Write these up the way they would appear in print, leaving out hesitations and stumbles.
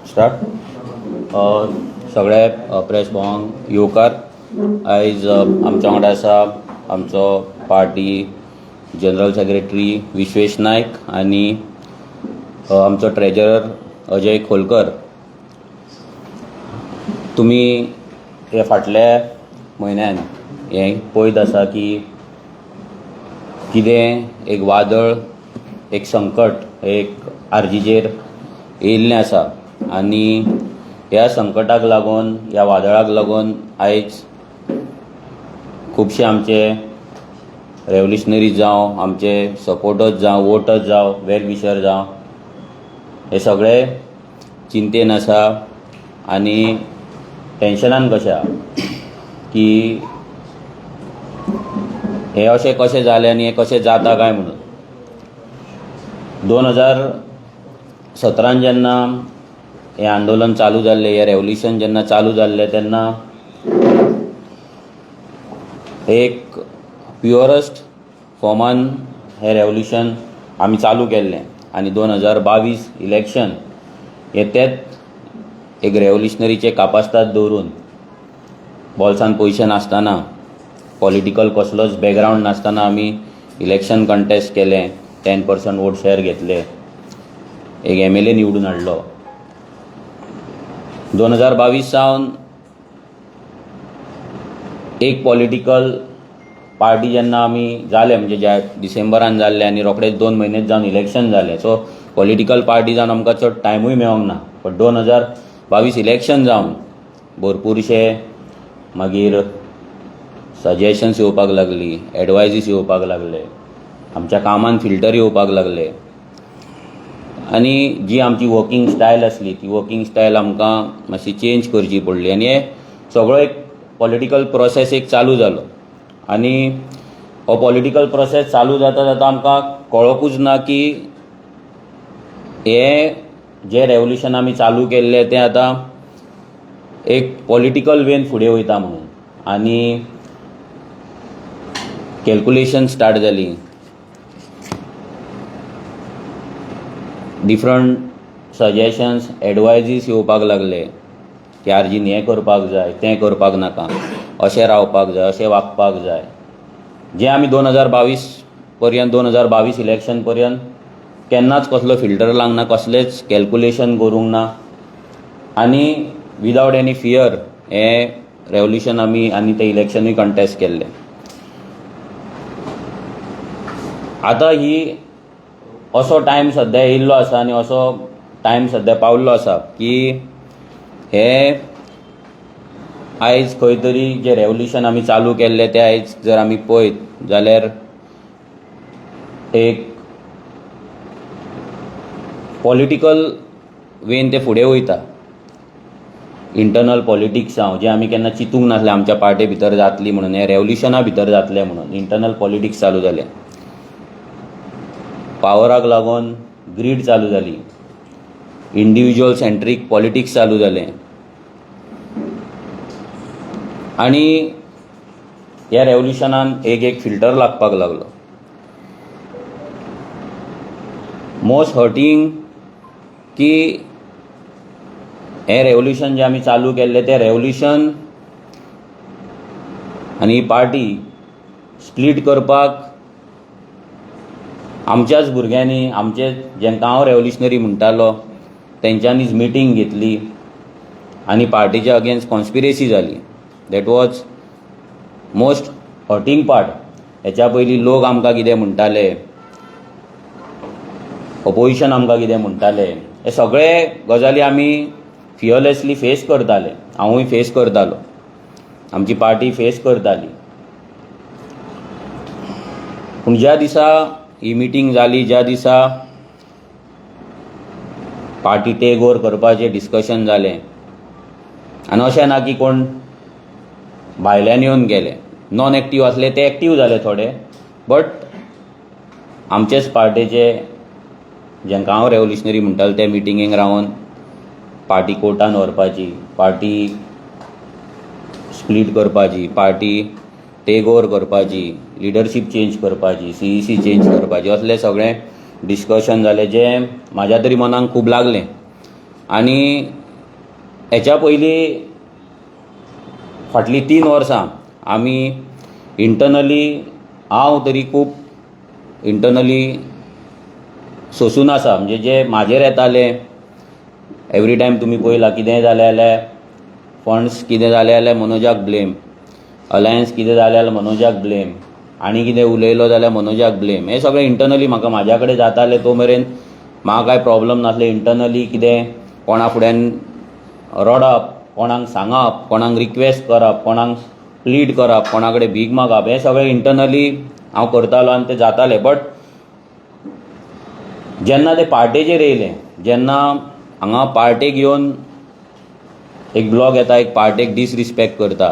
Start. सगळे press भोवंक येवकार. आयज आमच्या वांगडा आसा आमचो पार्टी जनरल सेक्रेटरी विश्वेश नायक आनी आमचो ट्रेजरर अजय खोलकर. तुमी हे फाटल्या म्हयन्यान हे पळयत आसा की कितें एक वादळ, एक संकट एक आर्जीचेर येयल्लें आसा आनी ह्या संकटाक लागून, ह्या वादळाक लागून आयज खुबशे आमचे रेव्होल्युशनरीज जावं, आमचे सपोर्टर्स जावं, वोटर्स जावं, वेल विशर जावं, हे सगळे चिंतेन आसा आनी टेन्शनान कशें आहा की हे अशें कशें जालें आनी हें कशें जाता काय म्हणून. 2017 जेन्ना हें आंदोलन चालू जाल्लें, हें रेव्होल्युशन जेन्ना चालू जाल्लें तेन्ना एक प्युअरस्ट फॉर्मान हें रेव्होल्युशन आमी चालू केल्लें आनी 2022 इलेक्शन हें तेच एक रेव्होल्युशनरीचे कापास्ताद दवरून, बोल्सान पयशे नासतना, पॉलिटिकल कसलोच बॅकग्रावंड नासतना आमी इलेक्शन कंटेस्ट केलें, 10% वोट शेअर घेतले, एक MLA निवडून हाडलो. 2022 सावन एक पॉलिटिकल पार्टी जेन्ना आमी जाले, म्हणजे ज्या डिसेंबरान जाल्ले आनी रोखडेच 2 म्हयनेच जावन इलेक्शन जालें, सो पॉलिटिकल पार्टी जावन आमकां चड टायमूय मेळोंक ना. बट 2022 इलेक्शन जावन भरपूरशे मागीर सजेशन्स येवपाक लागली, एडवायजीस येवपाक लागले, आमच्या कामान फिल्टर येवपाक लागले आनी जी आमची वर्किंग स्टायल आसली ती वर्किंग स्टायल आमकां मातशी चेंज करची पडली आनी हे सगळो एक पॉलिटिकल प्रोसेस एक चालू जालो. आनी हो पॉलिटिकल प्रोसेस चालू जाता जाता आमकां कळोकूच ना की हे जे रेव्होल्युशन आमी चालू केल्लें तें आतां एक पॉलिटिकल वेन फुडें वयता म्हणून. आनी कॅल्क्युलेशन स्टार्ट जाली, डिफरंट सजेशन्स, एडवायजीस येवपाक लागले की आर्जीन हें करपाक जाय, तें करपाक नाका, अशें रावपाक जाय, अशें वागपाक जाय, जें आमी 2022 पर्यंत 2022 इलेक्शन पर्यंत केन्नाच कसलो फिल्टर लावंक ना, कसलेंच कॅल्क्युलेशन करूंक ना आनी विदावट एनी फियर हें रेव्होल्युशन आमी आनी तें इलेक्शनूय कंटेस्ट केल्लें. आतां ही असो टायम सद्या येयल्लो आसा आनी असो टायम सद्या पावल्लो आसा की हे आयज खंय तरी जे रेव्होल्युशन आमी चालू केल्लें तें आयज जर आमी पळयत जाल्यार एक पॉलिटिकल वेन तें फुडें वयता. इंटरनल पॉलिटिक्स जावं जें आमी केन्ना चिंतूंक नासलें आमच्या पार्टी भितर जातली म्हणून, हें रेव्होल्युशना भितर जातलें म्हणून इंटरनल पॉलिटिक्स चालू जालें. पावराक लागून ग्रीड चालू जाली, इंडिविज्युअल सेंट्रीक पॉलिटिक्स चालू जालें आनी ह्या रेव्होल्युशनान एक फिल्टर लागपाक लागलो. मोस्ट हर्टींग की हें रेव्होल्युशन जें आमी चालू केल्लें तें रेव्होल्युशन आनी ही पार्टी स्प्लीट करपाक आमच्याच भुरग्यांनी, आमचे जेंकां हांव रेव्होल्युशनरी म्हणटालो तेंच्यांनीच मिटींग घेतली आनी पार्टीच्या अगेन्स्ट कॉन्स्पिरेसी जाली. That was most hurting part. हेच्या पयलीं लोक आमकां कितें म्हणटाले, ऑपोजिशन आमकां कितें म्हणटाले, हे सगळे गजाली आमी फियरलेसली फेस करताले. हांवूय फेस करतालो, आमची पार्टी फेस करताली. पूण ज्या दिसा ही मिटींग जाली, ज्या दिसा पार्टी टेक ओवर करपाचें डिस्कशन जालें आनी अशें ना की कोण भायल्यान येवन गेले, नॉन एक्टीव आसले ते एक्टीव जाले थोडे, बट आमचेच पार्टेचे जेंकां हांव रेव्होल्युशनरी म्हणटालो ते मिटिंगेक रावन पार्टी कोर्टान व्हरपाची, पार्टी स्प्लीट करपाची, पार्टी टेक ओवर करपाची, लिडरशीप चेंज करपाची, CEC चेंज करपाची, असले सगळें डिस्कशन जालें जें म्हाज्या तरी मनाक खूब लागलें. आनी हेच्या पयलीं फाटलीं 3 वर्सां आमी इंटरनली हांव तरी खूब इंटरनली सोंसून आसा. म्हणजे जे म्हाजेर येतालें एवरी टायम तुमी पळयलां कितेंय जालें जाल्यार फंड्स कितें जालें जाल्यार मनोजाक ब्लेम, अलायन्स कितें जालें जाल्यार मनोजाक ब्लेम, आनी कितें उलयलो जाल्यार मनोजाक ब्लेम. हें सगळें इंटरनली म्हाका म्हाज्या कडेन जातालें तो मेरेन म्हाका कांय प्रॉब्लम नासलें. इंटरनली कितें कोणा फुड्यान रडप, कोणाक सांगप, कोणाक रिक्वेस्ट करप, कोणाक प्लीड करप, कोणा कडेन भीक मागप, हें सगळें इंटरनली हांव करतालो आनी तें जातालें. बट जेन्ना तें पार्टेचेर येयलें, जेन्ना हांगा पार्टेक येवन एक ब्लॉग येता, एक पार्टेक डिसरिस्पेक्ट करता,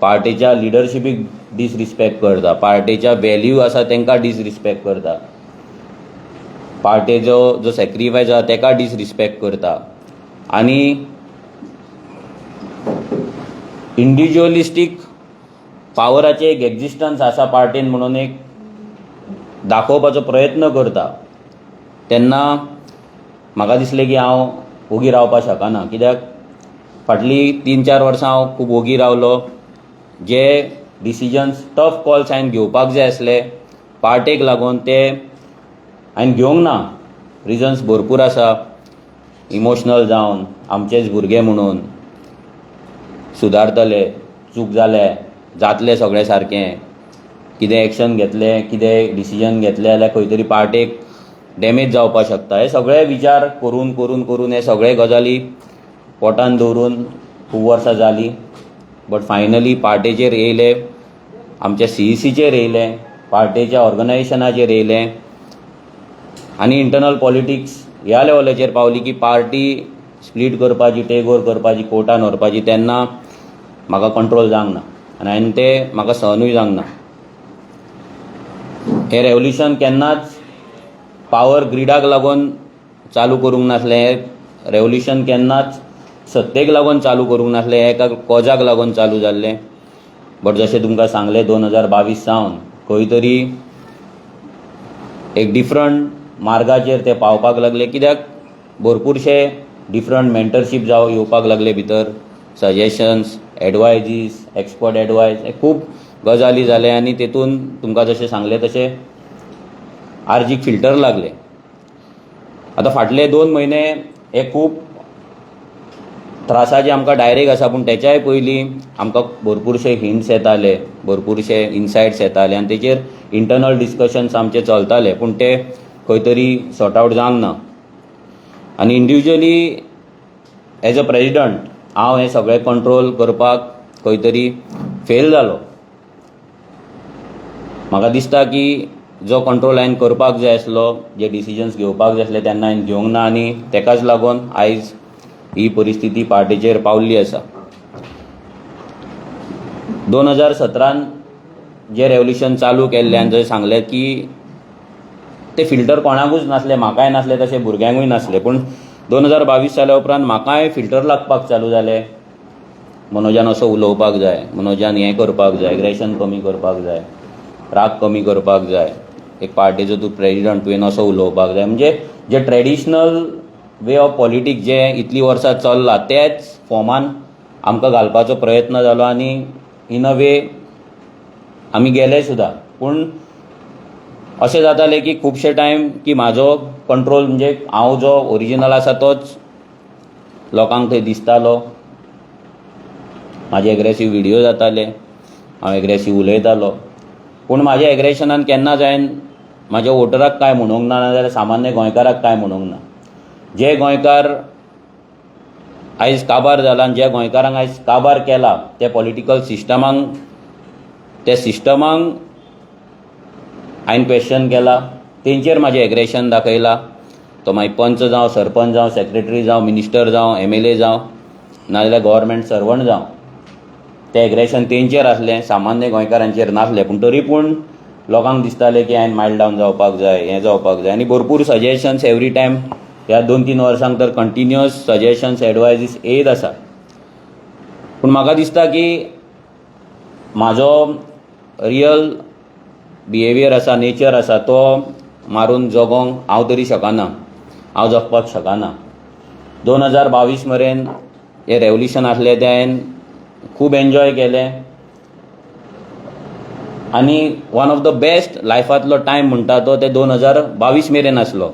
पार्टेच्या लिडरशिपीक डिसरिस्पेक्ट करता, पार्टेच्या व्हॅल्यू आसा तांकां डिसरिस्पेक्ट करता, पार्टेचो जो सॅक्रिफायस आसा ताका डिसरिस्पेक्ट करता, आनी इंडिविज्युअलिस्टीक पावराचें एक एक्झिस्टन्स आसा पार्टेन म्हणून एक दाखोवपाचो प्रयत्न करता, तेन्ना म्हाका दिसलें की हांव ओगी रावपाक शकना. कित्याक फाटलीं 3-4 वर्सां हांव खूब ओगी रावलो. जे डिसिजन्स टफ कॉल्स हांवें घेवपाक जाय आसले पार्टेक लागून ते हांवें घेवंक ना. रिजन्स भरपूर आसा. इमोशनल जावन आमचेच भुरगे म्हणून सुदारतले, चूक जातलें सगळें सारकें, कितें एक्शन घेतलें, कितें डिसिजन घेतलें जाल्यार खंय तरी पार्टेक डॅमेज जावपाक शकता. हे सगळे विचार करून करून करून हे सगळे गजाली पोटान दवरून खूब वर्सां जालीं. बट फायनली पार्टेचेर येयले, आमच्या CECचेर येयले, पार्टेच्या ऑर्गनायजेशनाचेर येयले, आनी इंटरनल पॉलिटिक्स ह्या लेवलाचेर पावली की पार्टी स्प्लीट करपाची, टेक ओवर करपाची, कोर्टान व्हरपाची. तेन्ना म्हाका कंट्रोल जावंक ना आनी हांवें तें म्हाका सहनूय जावंक ना. हें रेवल्युशन केन्नाच पावर ग्रिडाक लागून चालू करूंक नासलें. हें रेवल्युशन केन्नाच सत्तेक लागून चालू करूंक नासलें. हें एका कॉजाक लागून चालू जाल्लें. बट जशें तुमकां सांगलें 2022 सावन खंय तरी एक डिफरंट मार्गाचेर ते पावपाक लागले. कित्याक भरपूरशे डिफरंट मेंटरशीप येवपाक लागले भितर, सजेशन्स, एडवायजीस, एक्सपर्ट एडवायस, हे खूब गजाली जाले. आनी तेतून तुमकां जशें सांगलें तशें आर्जीक फिल्टर लागले. आतां फाटले 2 म्हयने हे खूब त्रासाचे आमकां डायरेक्ट आसा, पूण तेच्याय पयलीं आमकां भरपूरशे हिंट्स येताले, भरपूरशे इनसायट्स येताले आनी तेचेर इंटरनल डिस्कशन्स आमचे चलताले, पूण ते खंय तरी सॉर्ट आवट जावंक ना. आनी इंडिविज्युअली एज अ प्रेजिडंट हांव हें सगळें कंट्रोल करपाक खंय तरी फेल जालो. म्हाका दिसता की जो कंट्रोल हांवें करपाक जाय आसलो, जे डिसिजन्स घेवपाक जाय आसले तेन्ना हांवें घेवंक ना, आनी तेकाच लागून आयज ही परिस्थिती पार्टीचेर पावल्ली आसा. 2017 जे रेवल्युशन चालू केल्लें आनी जशें सांगलें की ते फिल्टर कोणाकूच नासले, म्हाकाय नासले, तशें भुरग्यांकूय नासले. पूण 2022 जाल्या उपरांत म्हाकाय फिल्टर लागपाक चालू जालें. मनोजान असो उलोवपाक जाय, मनोजान हें करपाक जाय, एग्रेशन कमी करपाक जाय, राग कमी करपाक जाय, एक पार्टीचो तूं प्रेजिडंट, तुवें असो उलोवपाक जाय. म्हणजे जे ट्रेडिशनल वे ऑफ पॉलिटिक्स जे इतलीं वर्सां चल्लां तेच फॉर्मान आमकां घालपाचो प्रयत्न जालो आनी इन अ वे आमी गेले सुद्दां. पूण अशें जातालें की खुबशे टायम की म्हाजो कंट्रोल म्हणजे हांव जो ओरिजिनल आसा तोच लोकांक थंय दिसतालो. म्हाजे एग्रेसीव व्हिडियो जाताले, हांव एग्रेसीव उलयतालो, पूण म्हाज्या एग्रेशनान केन्नाच हांवें म्हाज्या वोटराक कांय म्हणूंक ना, नाजाल्यार सामान्य गोंयकाराक कांय म्हणूंक ना. जे गोंयकार आयज काबार जाला आनी ज्या गोंयकारांक आयज काबार केला त्या पॉलिटिकल सिस्टमाक, त्या सिस्टमाक हांवें क्वेश्चन केला, तेंचेर म्हाजें एग्रेशन दाखयलां. तो मागीर पंच जावं, सरपंच जावं, सेक्रेटरी जावं, मिनिस्टर जावं, MLA जावं, नाजाल्यार गव्हर्मेंट सर्वंट जावं, तें एग्रेशन तेंचेर आसलें, सामान्य गोंयकारांचेर नासलें. पूण तरी पूण लोकांक दिसतालें की हांवें मायल्ड डावन जावपाक जाय, हें जावपाक जाय. आनी भरपूर सजेशन्स एवरी टायम ह्या 2-3 वर्सांक तर कंटिन्युअस सजेशन्स, एडवायजीस येत आसा. पूण म्हाका दिसता की म्हाजो रियल बिहेवियर आसा, नेचर आसा, तो मारून जगोंक हांव तरी शकना, हांव जगपाक शकना. 2022 मेरेन हें रेवल्युशन आसलें तें हांवें खूब एन्जॉय केलें आनी वन ऑफ द बेस्ट लायफांतलो टायम म्हणटा तो ते 2022 मेरेन आसलो.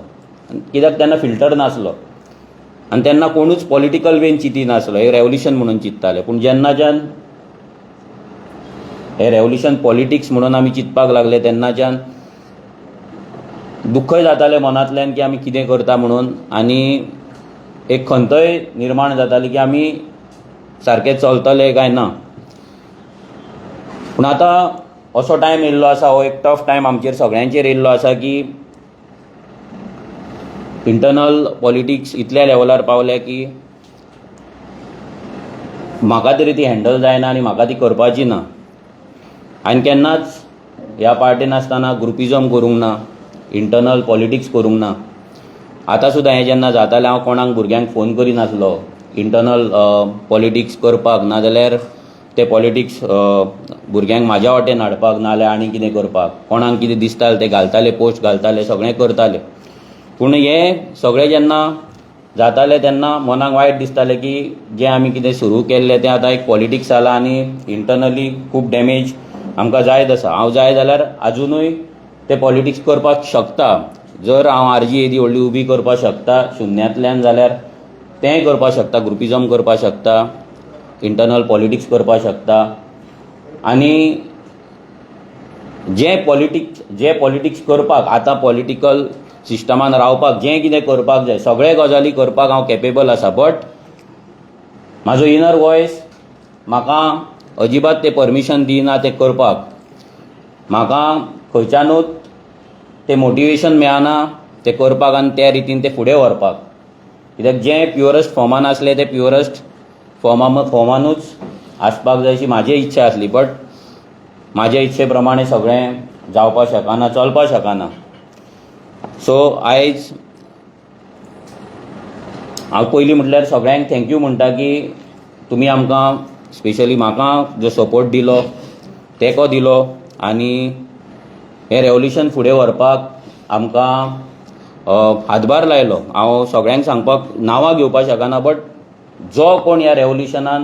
कित्याक तेन्ना फिल्टर नासलो आनी तेन्ना कोणूच पॉलिटिकल वेन चिंती नासलो, हे रेवल्युशन म्हणून चिंत्ताले. पूण जेन्नाच्यान हे रेवल्युशन पॉलिटिक्स म्हणून आमी चिंतपाक लागले तेन्नाच्यान दुख्खय जातालें मनांतल्यान की आमी कितें करता म्हणून, आनी एक खंतय निर्माण जाताली की आमी सारके चलतले काय ना. पूण आतां असो टायम येयल्लो आसा, हो एक टफ टायम आमचेर सगळ्यांचेर येयल्लो आसा की इंटरनल पॉलिटिक्स इतल्या लेवलार पावल्या की म्हाका तरी ती हँडल जायना आनी म्हाका ती करपाची ना. हांवें केन्नाच ह्या पार्टीन आसतना ग्रुपिजम करूंक ना, इंटरनल पॉलिटिक्स करूंक ना. आतां सुद्दां हें जेन्ना जातालें हांव कोणाक भुरग्यांक फोन करिनासलो इंटरनल पॉलिटिक्स करपाक, नाजाल्यार ते पॉलिटिक्स भुरग्यांक म्हाज्या वाटेन हाडपाक, नाजाल्यार आनी कितें करपाक. कोणाक कितें दिसतालें तें घालताले, पोस्ट घालताले, सगळें करताले. पूण हें सगळें जेन्ना जातालें तेन्ना मनाक वायट दिसतालें की जें आमी कितें सुरू केल्लें तें आतां एक पॉलिटिक्स जालां आनी इंटरनली खूब डॅमेज आमकां जायत आसा. हांव जाय जाल्यार आजुनूय ते पॉलिटिक्स करपाक शकता. जर हांव RG येदी व्हडली उबी करपाक शकता शुन्यांतल्यान जाल्यार तेंय करपाक शकता, ग्रुपिजम करपाक शकता, इंटरनल पॉलिटिक्स करपाक शकता. आनी जे पॉलिटिक्स करपाक आतां पॉलिटिकल सिस्टमान रावपाक जें कितें करपाक जाय सगळे गजाली करपाक हांव कॅपेबल आसा. बट म्हाजो इनर वॉयस म्हाका अजिबात तें परमिशन दिना तें करपाक. म्हाका खंयच्यानूच तें मोटिवेशन मेळना तें करपाक आनी त्या रितीन तें फुडें व्हरपाक. कित्याक जें प्युअरस्ट फॉर्मान आसलें तें प्युअरस्ट फॉर्मानूच आसपाक जाय अशी म्हाजी इच्छा आसली. बट म्हाज्या इच्छे प्रमाणे सगळें जावपाक शकना, चलपाक शकना. सो आयज हांव पयलीं म्हटल्यार सगळ्यांक थँक्यू म्हणटा की तुमी आमकां स्पेशली म्हाका जो सपोर्ट दिलो, तेंको दिलो आनी हें रेवल्युशन फुडें व्हरपाक आमकां हातभार लायलो. हांव सगळ्यांक सांगपाक नांवां घेवपाक शकना, बट जो कोण ह्या रेवल्युशनान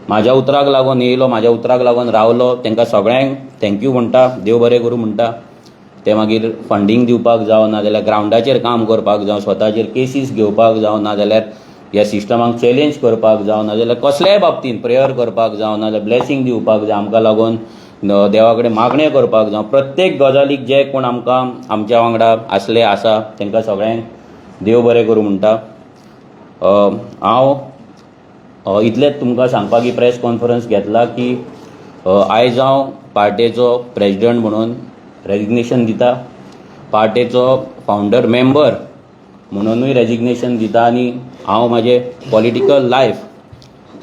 म्हाज्या उतराक लागून येयलो, म्हाज्या उतराक लागून रावलो, तांकां सगळ्यांक थँक्यू म्हणटा, देव बरें करूं म्हणटा. ते मागीर फंडींग दिवपाक जावं, नाजाल्यार ग्रावंडाचेर काम करपाक जावं, स्वताचेर केसीस घेवपाक जावं, नाजाल्यार ह्या सिस्टमाक चॅलेंज करपाक जावं, नाजाल्यार कसल्याय बाबतींत प्रेयर करपाक जावं, नाजाल्यार ब्लेसिंग दिवपाक जावं, आमकां लागून देवा कडेन मागणें करपाक जावं, प्रत्येक गजालीक जे कोण आमकां आमच्या वांगडा आसले आसा तांकां सगळ्यांक देव बरें करूं म्हणटा. हांव इतलेंच तुमकां सांगपाक ही प्रेस कॉन्फरन्स घेतला की आयज हांव पार्टेचो प्रेजिडंट म्हणून रेजिग्नेशन दिता, पार्टेचो फावंडर मेंबर म्हणूनूय रेजिग्नेशन दिता आनी हांव म्हाजें पॉलिटिकल लायफ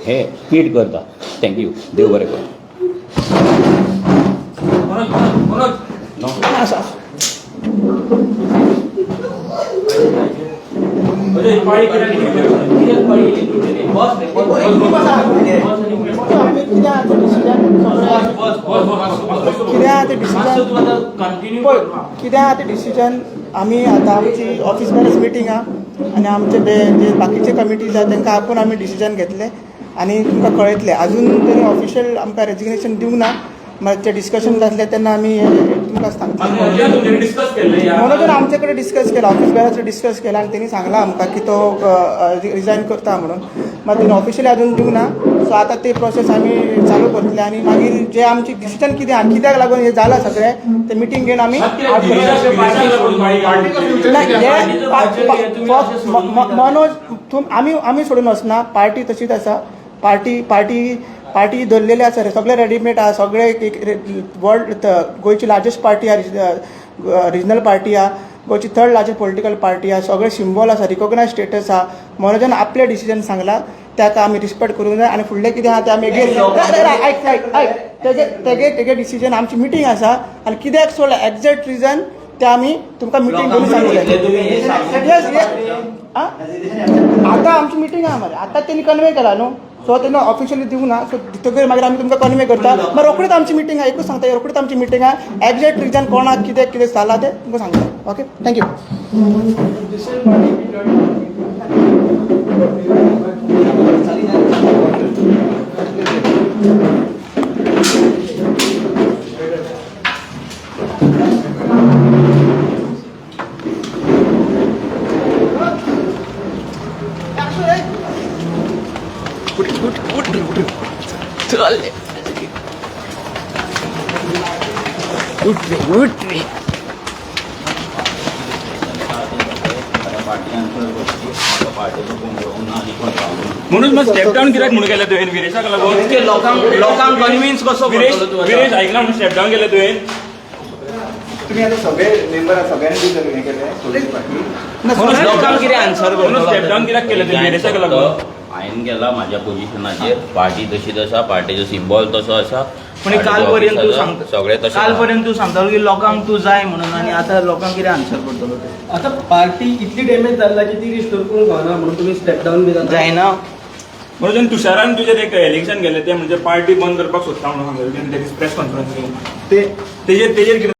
हें क्वीट करता. थँक्यू, देव बरें करूं. कित्याक डिसिजन आमी आतां आमची ऑफिस बॅलन्स मिटींग आहा आनी आमचे जे बाकीचे कमिटीज आहा तांकां आपूण आमी डिसिजन घेतले आनी तुमकां कळयतले. आजून तरी ऑफिशियल आमकां रेजिग्नेशन दिवंक ना. मागीर ते डिस्कशन जातलें तेन्ना आमी तुमकां सांगता. मनोजन आमचे कडेन डिस्कस केला, ऑफिस बॅलन्स डिस्कस केला आनी तेणी सांगला आमकां की तो रिजायन करता म्हणून. मागीर तेणी ऑफिशियली आजून दिवंक ना. सो आतां ती प्रोसेस आमी चालू करतले आनी मागीर जे आमची डिसिजन कितें आहा, कित्याक लागून हें जालां सगळें ते मिटींग घेवन आमी मनोज आमी सोडून वचना. पार्टी तशीच आसा. पार्टी धरलेली आसा रे, सगळे रेडीमेड आहा. सगळे वर्ल्ड गोंयची लार्जस्ट पार्टी आहा, रिजनल पार्टी आहा, गोंयची थर्ड लार्जस्ट पॉलिटिकल पार्टी आहा, सगळे सिंबल आसा, रिकॉग्नायज स्टेटस आहा. मनोजान आपले डिसिजन सांगला ताका आमी रिस्पेक्ट करूंक जाय आनी फुडलें कितें आहा तें आमी तेगे डिसिजन आमची मिटींग आसा आनी कित्याक सोडला एक्झॅक्ट रिजन ते आमी तुमकां मिटींग करून सांगले. आतां आमची मिटींग आहा मरे, आतां तेणी कन्वे केला न्हू. सो तेन्ना ऑफिशियली दिवना सो दितकच मागीर आमी तुमकां कन्वे करता मागीर रोखडीच आमची मिटींग आहे एकूच सांगता रोखडीच आमची मिटींग आहे एक्झॅक्ट रिजन कोणाक कितें कितें जालां तें तुमकां सांगता ओके थँक्यू म्हणून मग स्टेप डाऊन कित्याक म्हणून केलें तुवें विरेशाक लागून लोकांक कन्विन्स कसो विरेश ऐकला म्हणून स्टेप डाऊन केलें तुवें तुम्ही आता सगळे मेंबर सगळ्यांनी हे केले म्हणून लोकांक कितें आन्सर म्हणून स्टेप डाऊन कित्याक केलें तुवें विरेशाक लागून हांवें गेला म्हाज्या पोजिशनाचेर पार्टी तशीच आसा पार्टीचो सिंबॉल तसो आसा पण काल पर्यंत तू सांगता सगळे तशें काल पर्यंत तू सांगतालो की लोकांक तू जाय म्हणून आणि आता लोकांक कितें आन्सर करतलो ते आता पार्टी इतली डॅमेज जाल्ला की ती रिस्टोर करूंक गावना म्हणून तुम्ही स्टेप डाऊन बी जाता जायना म्हणून तुषारान तुजेर एक एलिगेशन केलें तें म्हणजे पार्टी बंद करपाक सोदता म्हणून प्रेस कॉन्फरन्स तेजेर कितें